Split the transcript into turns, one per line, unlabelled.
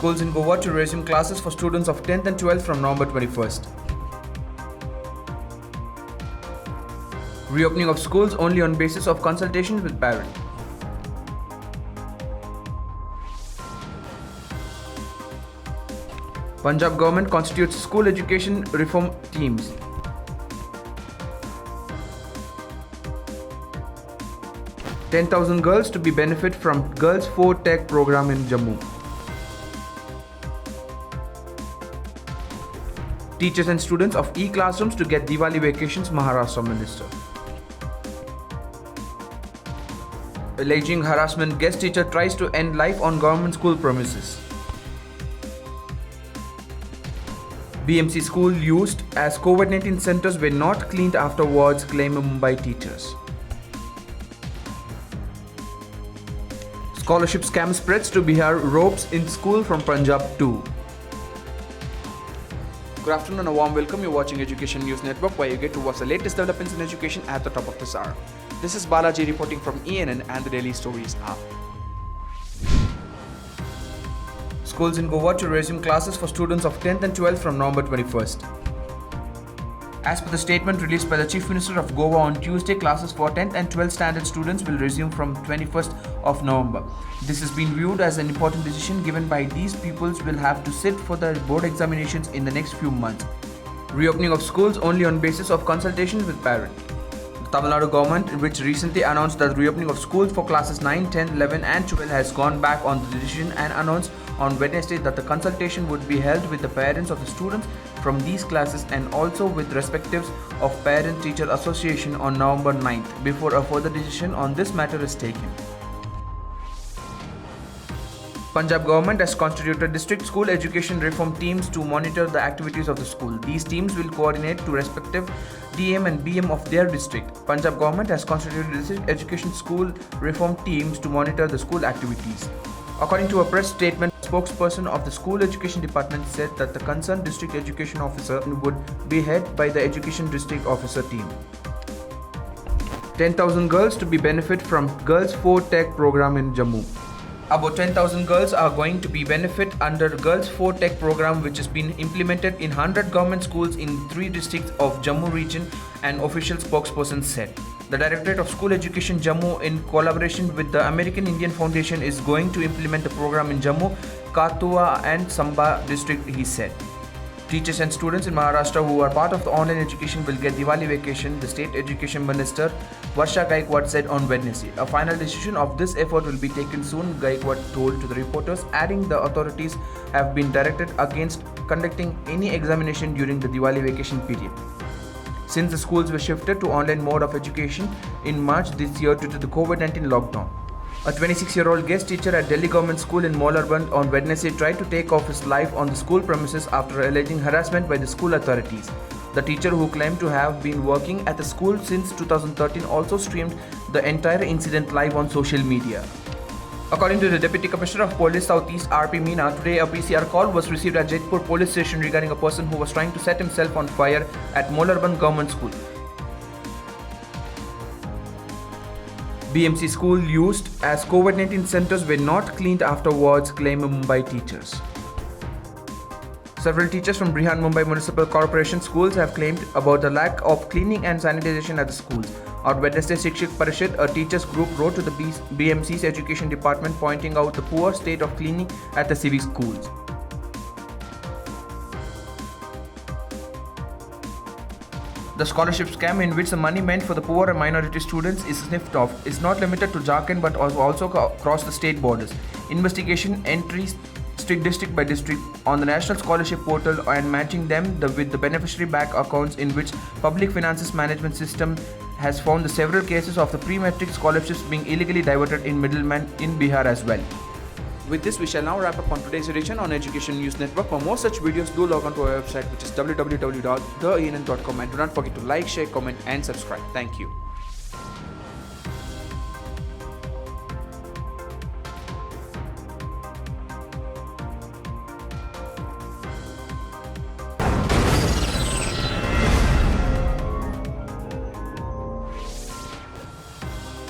Schools in Goa to resume classes for students of 10th and 12th from November 21st. Reopening of schools only on basis of consultation with parents. Punjab government constitutes school education reform teams. "10,000 girls to be benefit from Girls 4 Tech program in Jammu." Teachers and students of e-classrooms to get Diwali vacations, Maharashtra Minister. Alleging harassment, guest teacher tries to end life on government school premises. BMC school used as COVID-19 centers were not cleaned afterwards, claim Mumbai teachers. Scholarship scam spreads to Bihar, ropes in school from Punjab too. Good afternoon and a warm welcome. You're watching Education News Network, where you get to watch the latest developments in education at the top of this hour. This is Balaji reporting from ENN and the Daily Stories app. Schools in Goa to resume classes for students of 10th and 12th from November 21st. As per the statement released by the Chief Minister of Goa on Tuesday, classes for 10th and 12th standard students will resume from 21st of November. This has been viewed as an important decision given by these pupils will have to sit for the board examinations in the next few months. Reopening of schools only on basis of consultation with parents. The Tamil Nadu government, which recently announced that reopening of schools for classes 9, 10, 11 and 12 has gone back on the decision and announced on Wednesday that the consultation would be held with the parents of the students from these classes and also with respectives of Parent-Teacher Association on November 9th before a further decision on this matter is taken. Punjab government has constituted district school education reform teams to monitor the activities of the school. These teams will coordinate to respective DM and BM of their district. Punjab government has constituted district education school reform teams to monitor the school activities. According to a press statement, a spokesperson of the school education department said that the concerned district education officer would be headed by the education district officer team. 10,000 girls to be benefit from Girls 4 Tech program in Jammu. About 10,000 girls are going to be benefit under Girls 4 Tech program, which has been implemented in 100 government schools in 3 districts of Jammu region, an official spokesperson said. The Directorate of School Education Jammu, in collaboration with the American Indian Foundation, is going to implement the program in Jammu, Kathua and Samba district, he said. Teachers and students in Maharashtra who are part of the online education will get Diwali vacation, the State Education Minister Varsha Gaikwad said on Wednesday. A final decision of this effort will be taken soon, Gaikwad told to the reporters, adding the authorities have been directed against conducting any examination during the Diwali vacation period. Since the schools were shifted to online mode of education in March this year due to the COVID-19 lockdown. A 26-year-old guest teacher at Delhi Government School in Molarban on Wednesday tried to take off his life on the school premises after alleging harassment by the school authorities. The teacher, who claimed to have been working at the school since 2013, also streamed the entire incident live on social media. According to the Deputy Commissioner of Police Southeast RP Meena, today a PCR call was received at Jaipur Police Station regarding a person who was trying to set himself on fire at Molarban Government School. BMC school used as COVID-19 centers were not cleaned afterwards, claim Mumbai teachers. Several teachers from Brihan Mumbai Municipal Corporation schools have claimed about the lack of cleaning and sanitization at the schools. On Wednesday, Shikshak Parishad, a teachers group, wrote to the BMC's education department pointing out the poor state of cleaning at the civic schools. The scholarship scam, in which the money meant for the poor and minority students is sniffed off, is not limited to Jharkhand but also across the state borders. Investigation entries district by district on the National Scholarship Portal and matching them with the beneficiary bank accounts, in which Public Finances Management System has found the several cases of the pre-matric scholarships being illegally diverted in middlemen in Bihar as well. With this, we shall now wrap up on today's edition on Education News Network. For more such videos, do log on to our website, which is www.theenn.com, and do not forget to like, share, comment and subscribe. Thank you.